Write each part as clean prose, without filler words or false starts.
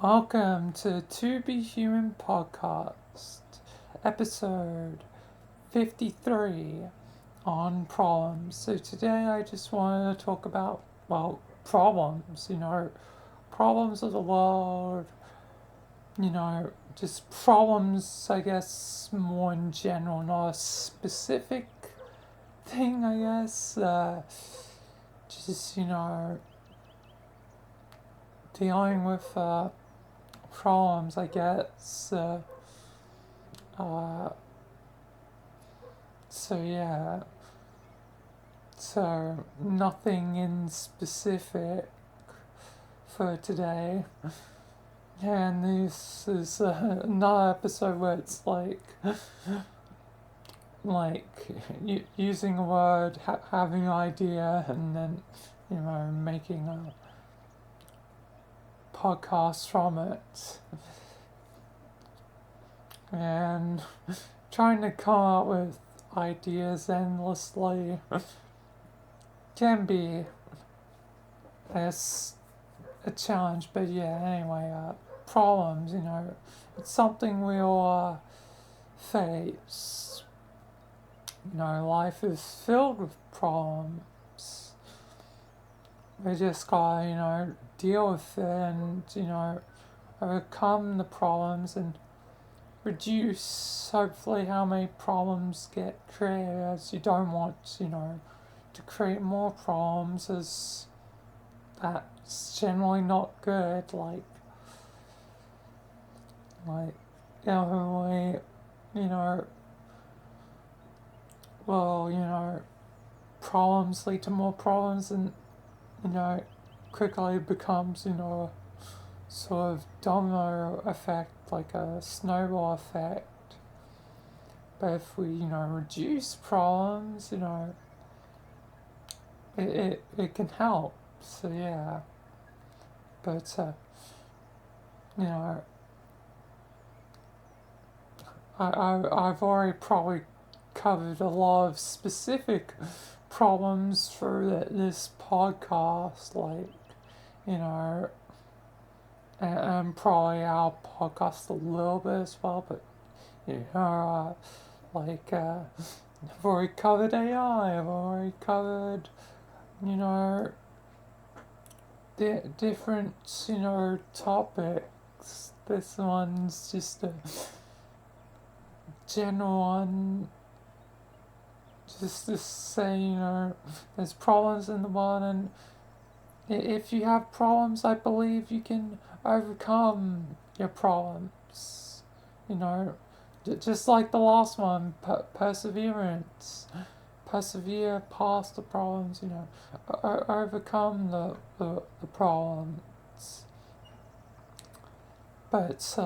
Welcome to To Be Human podcast, episode 53 on problems. So today I just wanted to talk about, problems, problems of the world, just problems, I guess, more in general, not a specific thing, I guess. Just, dealing with, problems, I guess. Uh, so yeah. So nothing in specific for today. And this is another episode where it's like using a word, having an idea, and then making a podcast from it. And trying to come up with ideas endlessly can be a challenge, but yeah, anyway, problems, it's something we all face. Life is filled with problems. We just gotta, deal with it and, overcome the problems and reduce, hopefully, how many problems get created, as you don't want, to create more problems, as that's generally not good. Generally, problems lead to more problems, and, quickly becomes, sort of domino effect, like a snowball effect. But if we, reduce problems, it can help. So yeah. But I've already probably covered a lot of specific problems for this podcast, and probably our podcast a little bit as well, but I've already covered AI, I've already covered, different, topics. This one's just a general one, just to say, there's problems in the world, and if you have problems, I believe you can overcome your problems. Just like the last one, perseverance. Persevere past the problems, overcome the problems. But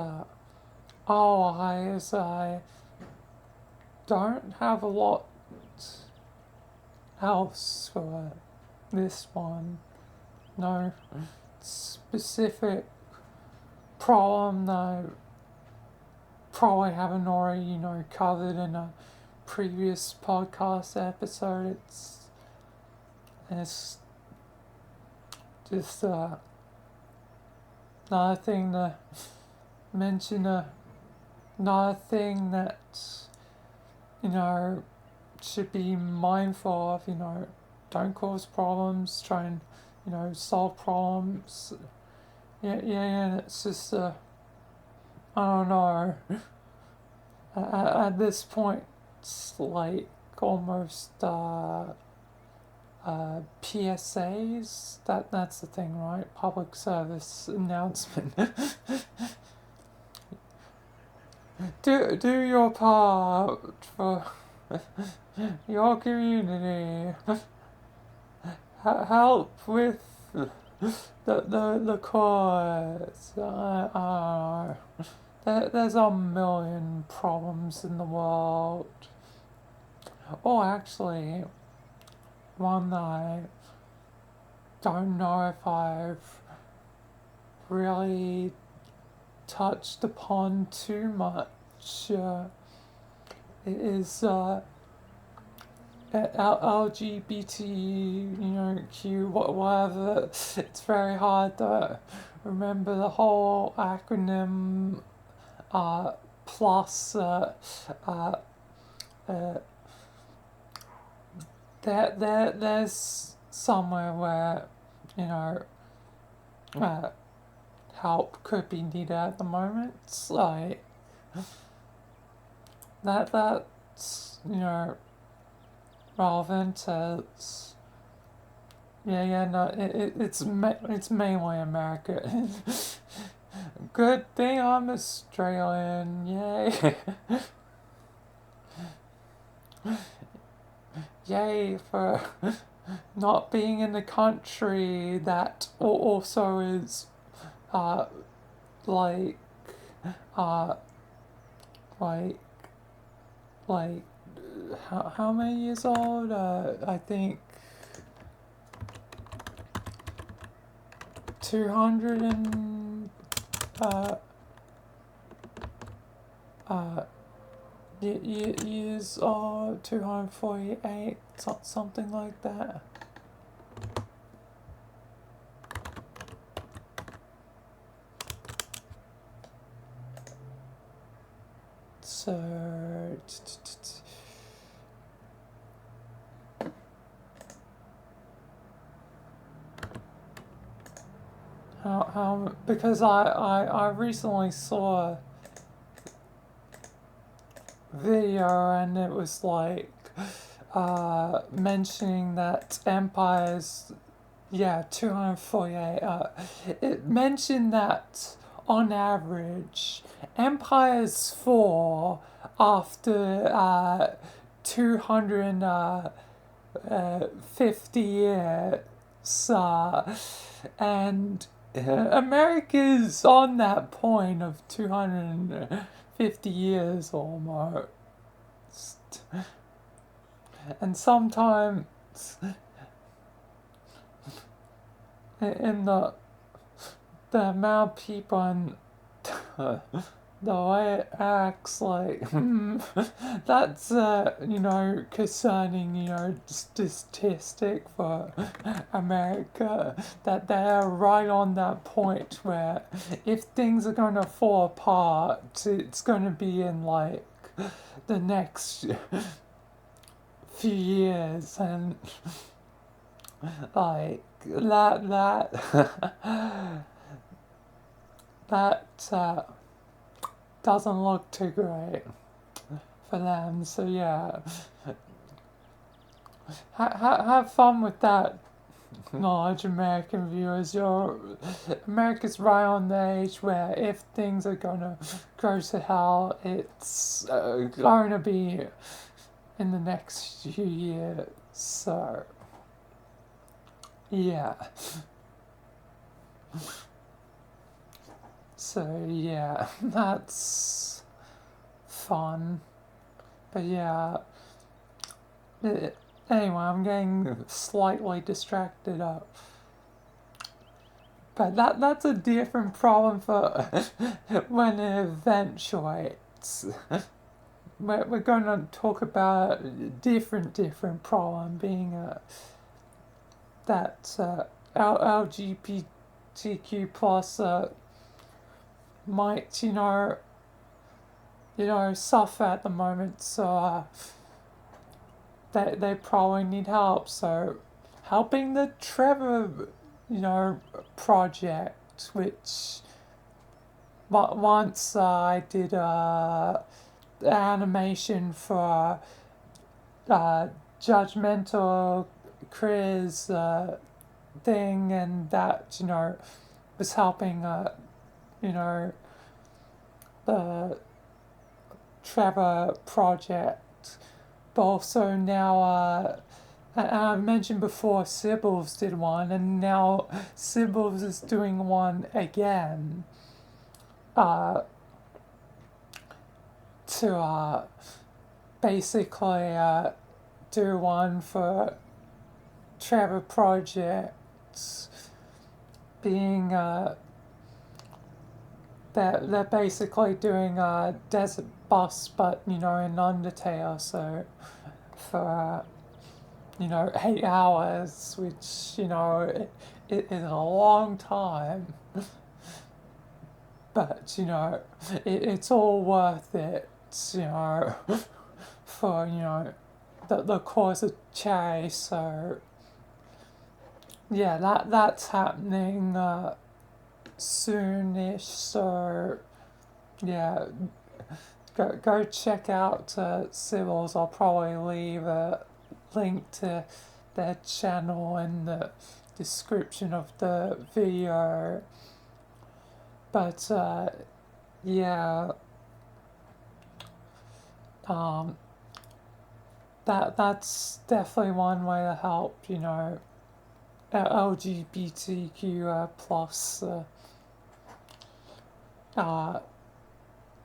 otherwise, I don't have a lot else for this one. No specific problem that I probably haven't already, covered in a previous podcast episode. It's just another thing to mention, another thing that, should be mindful of, don't cause problems, try and, solve problems. And it's just, I don't know, at this point, it's like almost, PSAs, that's the thing, right? Public service announcement. do your part for your community. Help with the cause. There's a million problems in the world. Oh, actually, one that I don't know if I've really touched upon too much is LGBT, Q, whatever. It's very hard to remember the whole acronym plus uh, uh, there's somewhere where, you know, uh, help could be needed at the moment. It's like that's, you know, relevant as no, it's mainly America. Good thing I'm Australian, yay. Yay for not being in the country that also is uh like uh like like how many years old? I think 200 and uh years old, 248, something like that. So how because I recently saw a video and it was like mentioning that empires, 248, it mentioned that on average empires fall after 250 years, and America's on that point of 250 years almost. And sometimes in the amount of people and the way it acts, like that's you know, concerning, you know, statistic for America, that they're right on that point where if things are gonna fall apart, it's gonna be in like the next few years, and like that doesn't look too great for them. So yeah, have fun with that knowledge, American viewers. America's right on the age where if things are gonna go to hell, it's going to be in the next few years. So yeah. So yeah, that's fun. But yeah, anyway, I'm getting slightly distracted up. But that's a different problem for when it eventuates. We're going to talk about a different problem, being that LGBTQ plus might, you know, suffer at the moment, so they probably need help. So helping the Trevor, you know, project, which once I did animation for judgmental Chris thing, and that, you know, was helping you know, the Trevor project, but also now and I mentioned before Sybil's did one, and now Sybil's is doing one again to basically do one for Trevor projects, being they're basically doing a desert bus, but, you know, in Undertale, so for you know, 8 hours, which, you know, it is a long time. but it's all worth it, for the cause of charity. So yeah, that's happening soonish. So yeah, go check out Civils. I'll probably leave a link to their channel in the description of the video. But yeah, um, that's definitely one way to help. LGBTQ plus uh,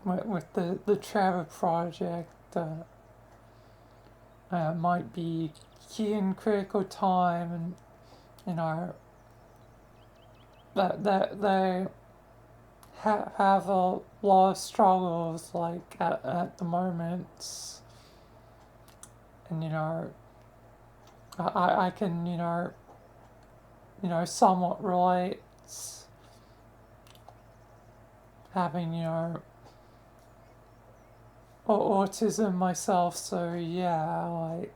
with the Trevor Project. Might be key in critical time, and that they have a lot of struggles like at the moment, and I can somewhat relate, having autism myself. So yeah, like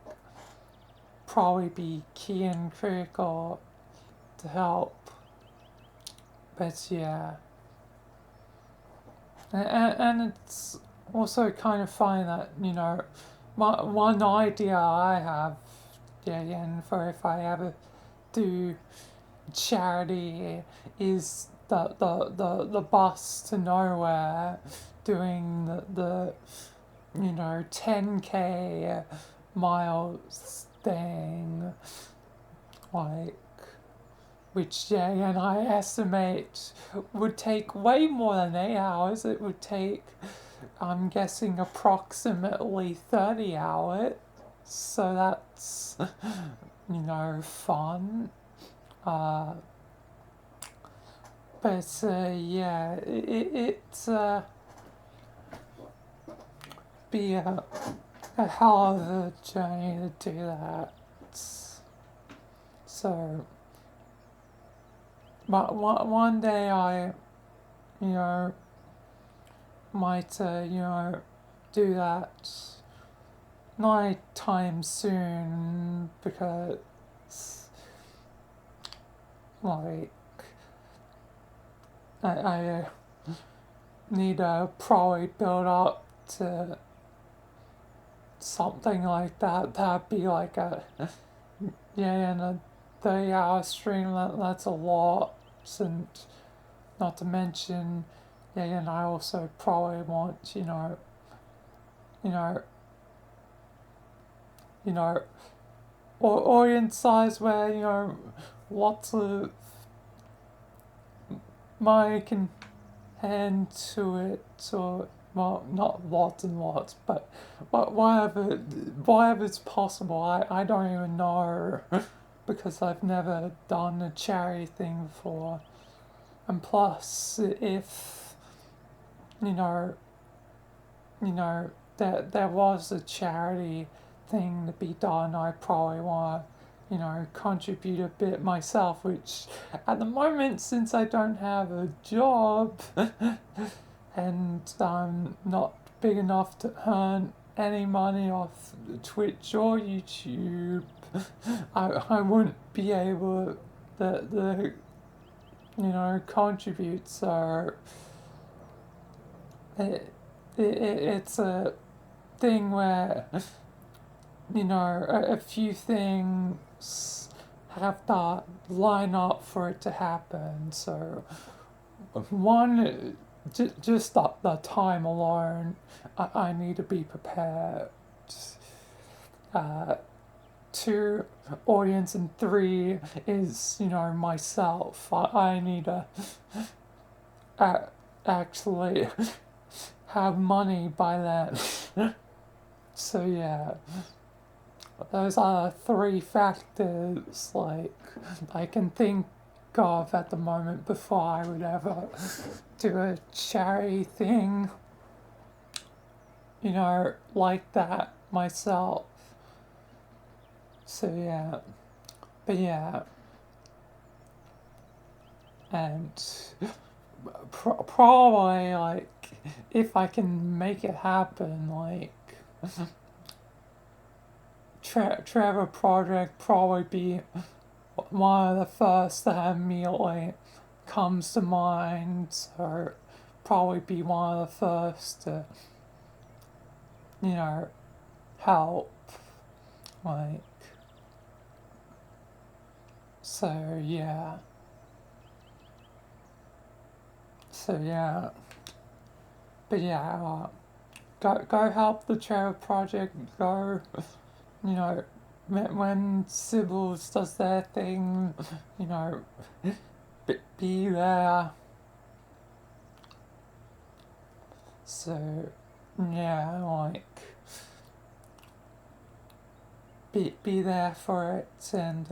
probably be key and critical to help. But yeah, and it's also kind of funny that one idea I have, and for if I ever do charity, is the bus to nowhere, doing the 10K miles thing, like, which and I estimate would take way more than 8 hours. It would take, I'm guessing, approximately 30 hours. So that's fun. But yeah, it's be a hell of a journey to do that. So, but one day I, might, do that. Not anytime soon, because, like, I need to probably build up to something like that. That'd be like in a 30-hour stream. That's a lot, and not to mention, and I also probably want, audience size where lots of money can hand to it, or well, not lots and lots, but whatever's possible. I don't even know because I've never done a charity thing before, and plus, if there was a charity thing to be done, I probably want to contribute a bit myself, which at the moment, since I don't have a job and I'm not big enough to earn any money off Twitch or YouTube, I wouldn't be able to contribute. So it's a thing where a few things have to line up for it to happen. So one, just the time alone, I need to be prepared. Two, audience, and three is myself. I need to actually have money by then. So yeah, those are three factors like I can think of at the moment before I would ever do a charity thing, like that myself. So yeah, but yeah, and probably, like, if I can make it happen, like, Trevor Project probably be one of the first that immediately comes to mind, so probably be one of the first to, help, like, so yeah. So yeah, but yeah, go help the Trevor Project, go, you know, when Sybil's does their thing, you know, be there. So, yeah, like, be there for it, and,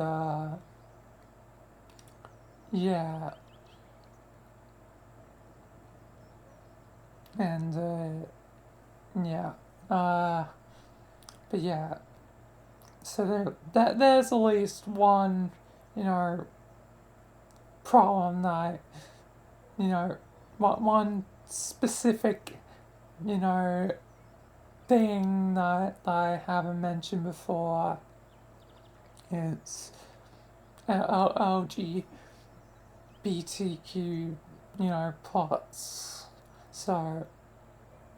yeah, and, yeah, but yeah, so there's at least one, you know, problem that, one specific, you know, thing that I haven't mentioned before is LGBTQ, plots. So,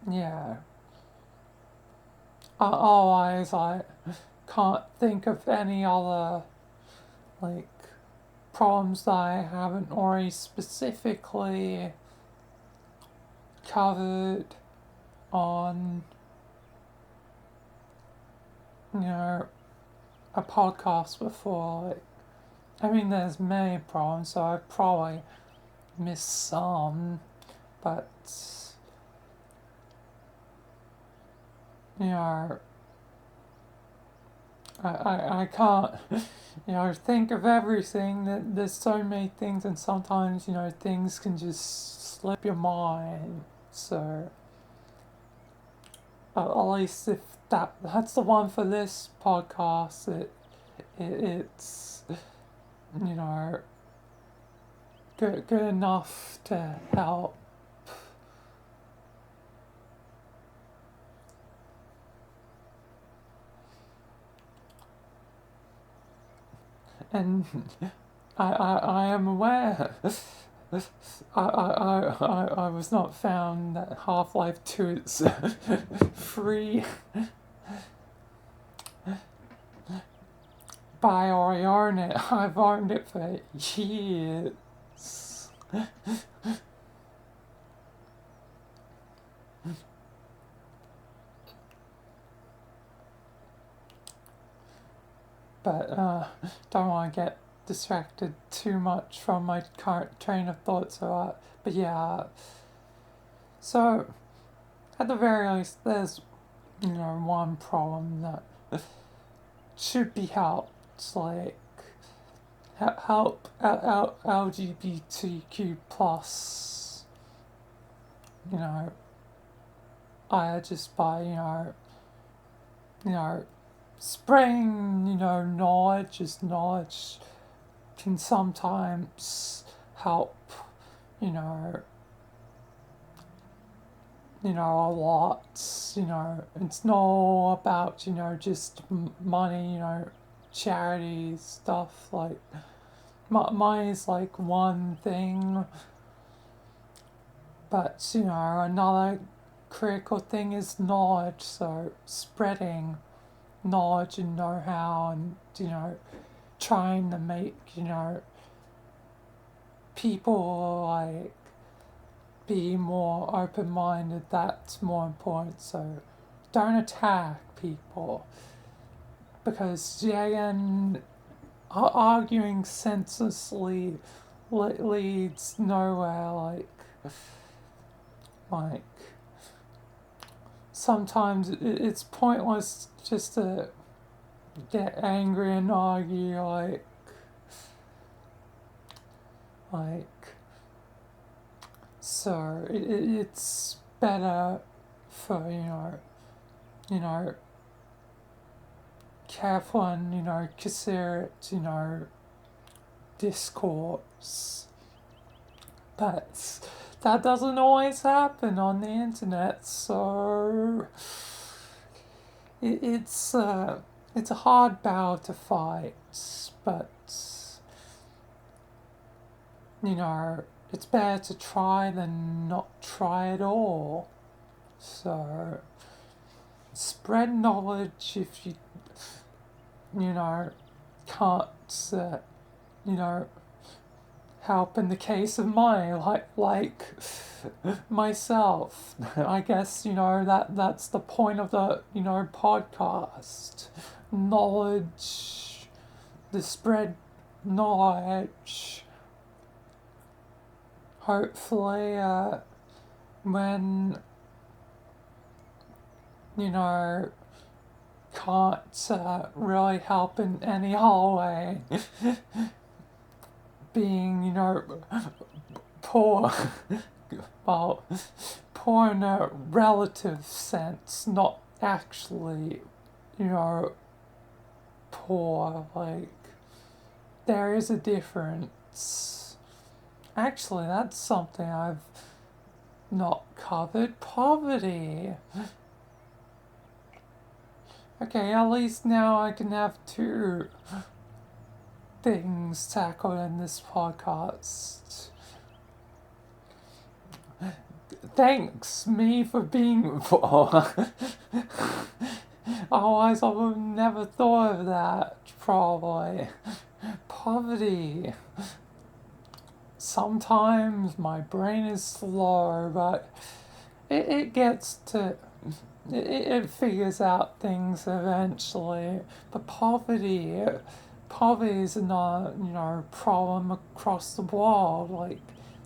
yeah. Otherwise, I can't think of any other, like, problems that I haven't already specifically covered on, a podcast before. Like, I mean, there's many problems, so I probably missed some, but, you know, I can't, think of everything. That there's so many things, and sometimes, things can just slip your mind. So, at least if that's the one for this podcast, it's, you know, good enough to help. And I am aware. I was not found that Half-Life 2 is free. But I already own it. I've owned it for years. But don't want to get distracted too much from my current train of thought. So, but yeah. So, at the very least, there's, one problem that should be helped. Like, help LGBTQ plus, just by, spreading, knowledge, as knowledge can sometimes help, you know, a lot, it's not all about, just money, charity stuff, like, money's like one thing, but, another critical thing is knowledge, so spreading knowledge and know-how and, trying to make, people, like, be more open-minded, that's more important, so don't attack people, because, yeah, again, arguing senselessly leads nowhere, like, sometimes it's pointless just to get angry and argue, like, so it's better for, careful and, considerate, discourse. But that doesn't always happen on the internet, so it's a hard battle to fight, but it's better to try than not try at all. So spread knowledge if you can't help in the case of money, like myself. I guess that's the point of the podcast. Knowledge, the spread knowledge. Hopefully, when can't really help in any way, being poor. Well, poor in a relative sense, not actually, poor. Like, there is a difference. Actually, that's something I've not covered. Poverty. Okay, at least now I can have two things tackled in this podcast. Thanks me for being poor. Otherwise I would have never thought of that, probably. Poverty. Sometimes my brain is slow, but it gets to... It figures out things eventually. But poverty is another, problem across the world. Like,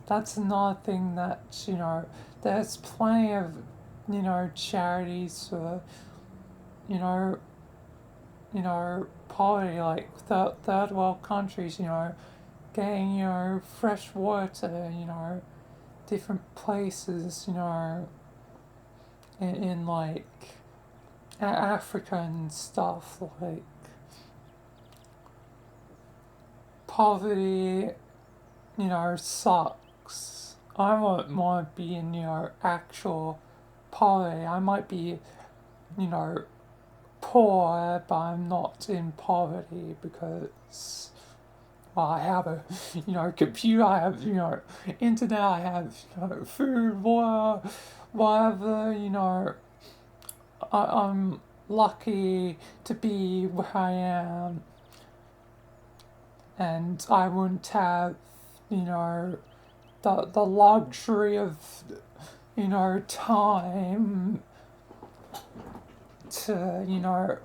that's another thing that, there's plenty of, charities for, poverty, like third world countries, getting, fresh water, different places, in like Africa and stuff. Like, poverty, sucks. I won't want to be in, actual poverty. I might be, poor, but I'm not in poverty because, well, I have a, computer, I have, internet, I have, food, water, whatever, I'm lucky to be where I am, and I wouldn't have, the luxury of, time to,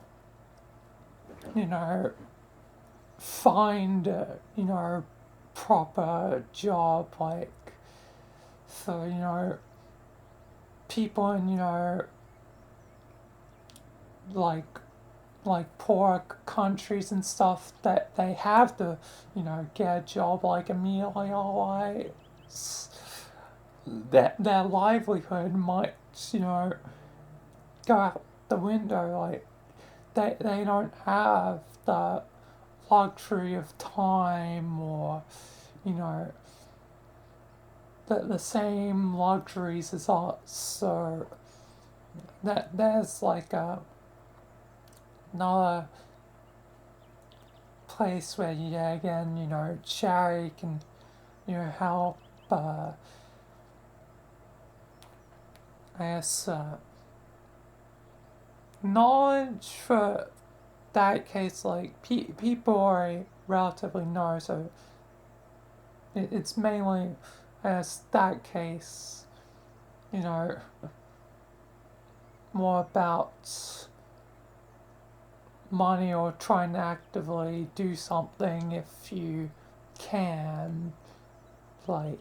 find a, proper job, like, for, people in, like poor countries and stuff, that they have to, get a job like immediately, otherwise their livelihood might, go out the window. Like, they don't have the luxury of time, or, the same luxuries as us. So that there's like another place where, again, charity can, help, I guess, knowledge for that case, like, people already relatively know, so it's mainly, I guess, that case, more about money, or trying to actively do something if you can, like,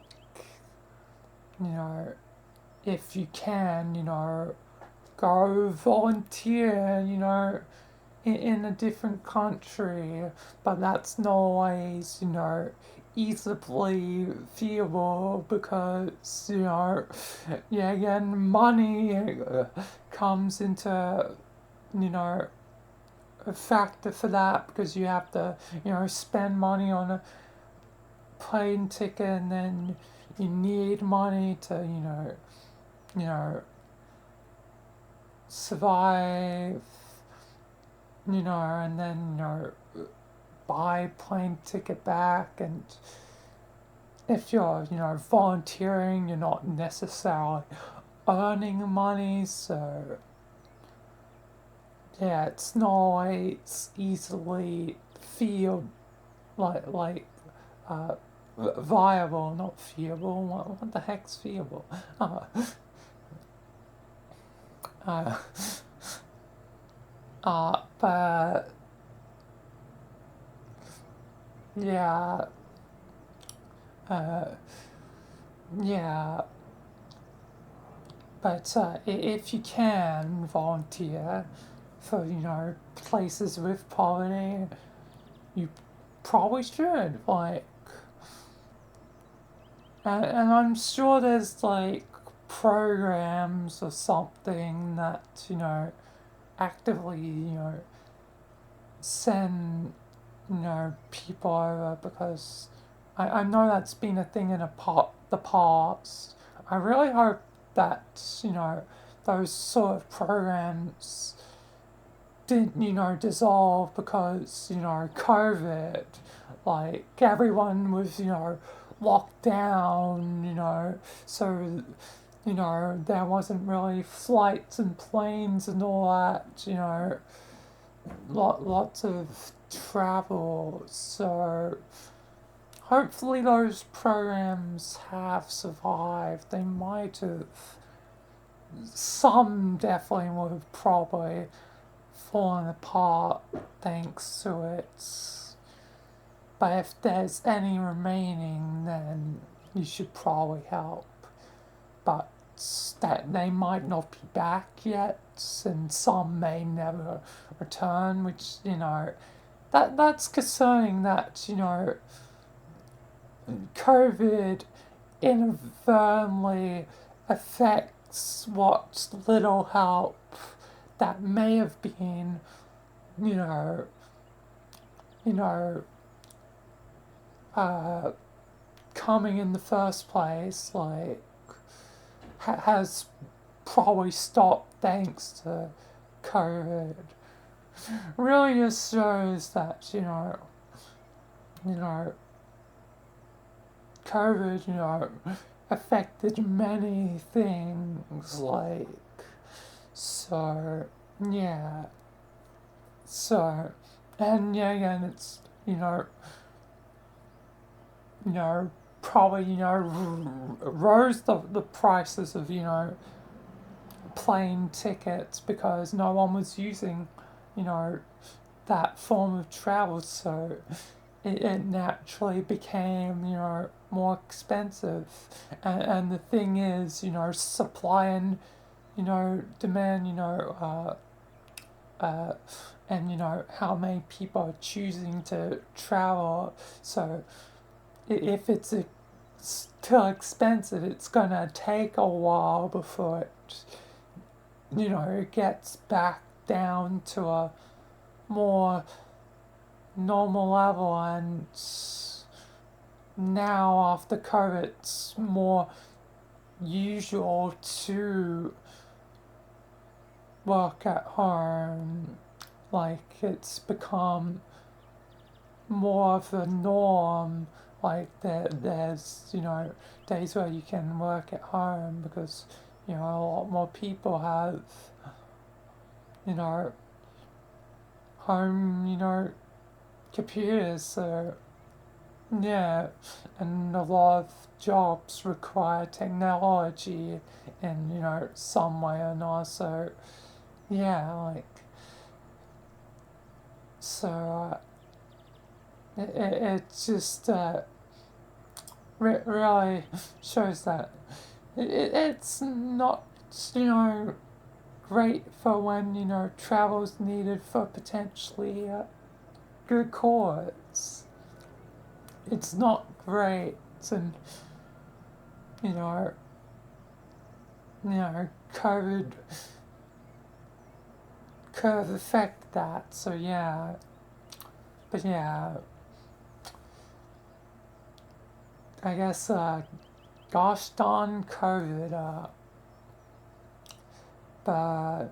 if you can, go volunteer, in a different country, but that's not always, easily feasible because, again, money comes into, a factor for that, because you have to, spend money on a plane ticket, and then you need money to, you know, survive, and then, buy plane ticket back. And if you're, volunteering, you're not necessarily earning money, so yeah, it's not always easily feel like uh, viable, not feasible. What the heck's feasible? Uh, but yeah, uh, yeah. But if you can volunteer for, places with poverty, you probably should. Like, and I'm sure there's like programs or something that, actively, send, people over, because I know that's been a thing in the past. I really hope that, those sort of programs didn't, dissolve because, COVID, like everyone was, locked down, so, there wasn't really flights and planes and all that, lots of travel. So hopefully those programs have survived. They might have. Some definitely would have probably fallen apart thanks to it. But if there's any remaining, then you should probably help. But that they might not be back yet, and some may never return, which, that's concerning that, COVID inadvertently affects what little help that may have been, you know, you know, uh, coming in the first place, like, has probably stopped thanks to COVID. Really just shows that, you know, COVID, affected many things, like, so, yeah, so, and yeah, again, it's, probably, rose the prices of, plane tickets because no one was using, that form of travel, so it naturally became, more expensive. And the thing is, supply and, demand, and, how many people are choosing to travel. So if it's still expensive, it's gonna take a while before it, it gets back down to a more normal level. And now after COVID, it's more usual to work at home. Like, it's become more of a norm. Like, there's, days where you can work at home because, a lot more people have, home, computers. So, yeah, and a lot of jobs require technology in, some way or another. So, yeah, like, so it just really shows that it's not, great for when, travel's needed for potentially good cause. It's not great, and, you know, COVID could affect that. So yeah, but yeah, I guess gosh darn COVID, but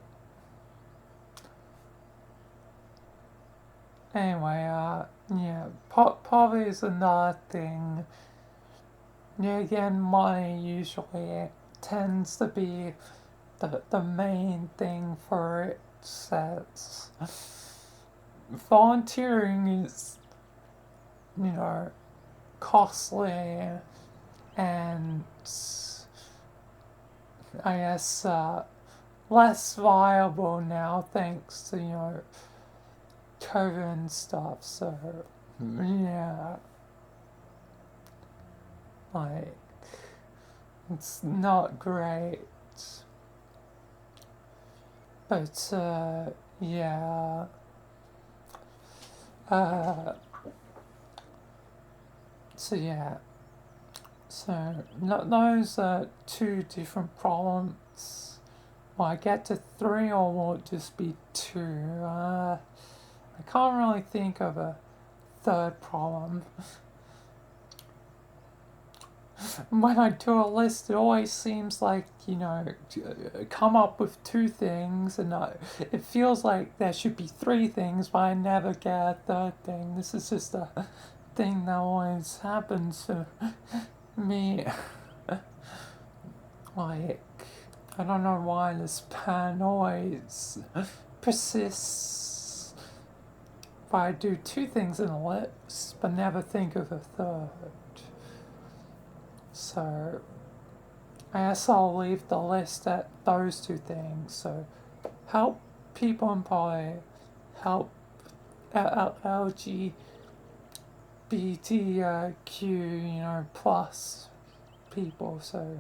anyway, yeah, poverty is another thing. Yeah, again, money usually tends to be the main thing for it. Says volunteering is, costly and I guess less viable now thanks to COVID and stuff. So yeah, like it's not great, but yeah. So yeah, so those are two different problems. Will I get to three or will it just be two? I can't really think of a third problem. When I do a list, it always seems like, come up with two things, and it feels like there should be three things, but I never get a third thing. This is just a thing that always happens to me. Like, I don't know why this pattern always persists. If I do two things in a list, but never think of a third. So, I guess I'll leave the list at those two things. So, help people in poverty, help LGBTQ, plus people. So,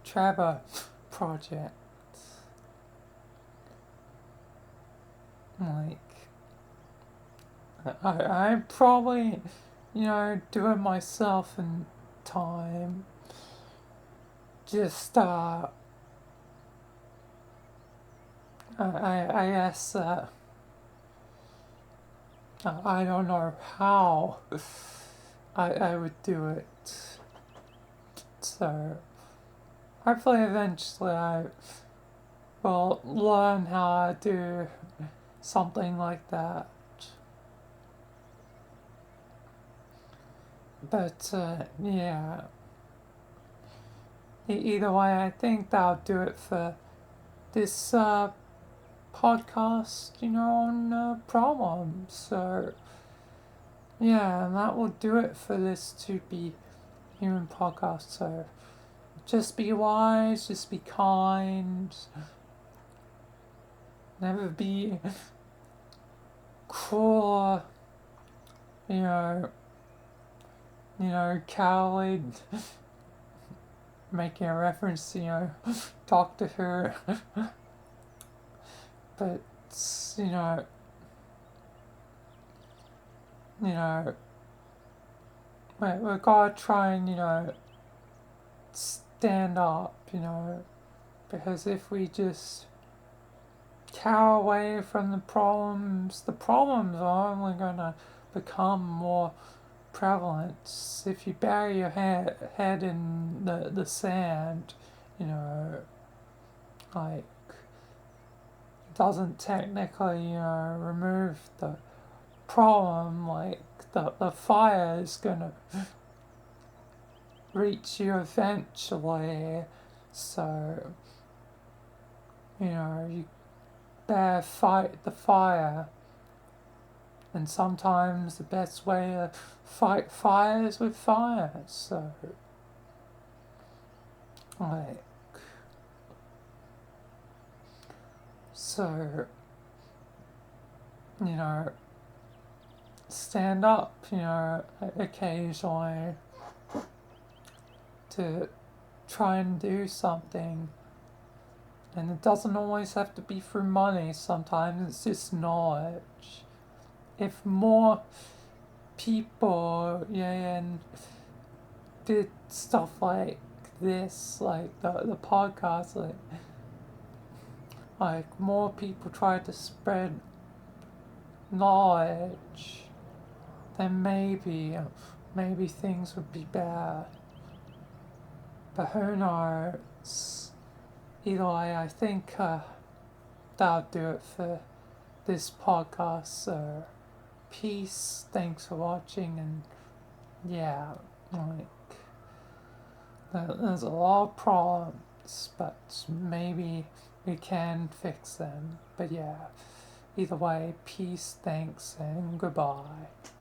Trevor Project. Like, I probably, do it myself in time. Just, I guess, I don't know how I would do it. So, hopefully eventually I will learn how to do something like that. But, yeah. Either way, I think that'll do it for this podcast, on problems. So, yeah, and that will do it for this To Be Human podcast. So, just be wise, just be kind, never be cruel, coward, making a reference to, Doctor Who. But, we've got to try and, stand up, because if we just cower away from the problems are only going to become more prevalent. If you bury your head in the sand, like, it doesn't technically, remove the problem. Like, the fire is going to reach you eventually. So, you better fight the fire. And sometimes the best way to fight fire is with fire. So, like, stand up, occasionally to try and do something. And it doesn't always have to be through money, sometimes it's just knowledge. If more people, and did stuff like this, like the podcast, like more people try to spread knowledge, then maybe things would be better. But who knows? Either way, I think that'll do it for this podcast. So, peace. Thanks for watching. And yeah, like, there's a lot of problems, but maybe we can fix them. But yeah, either way, peace, thanks, and goodbye.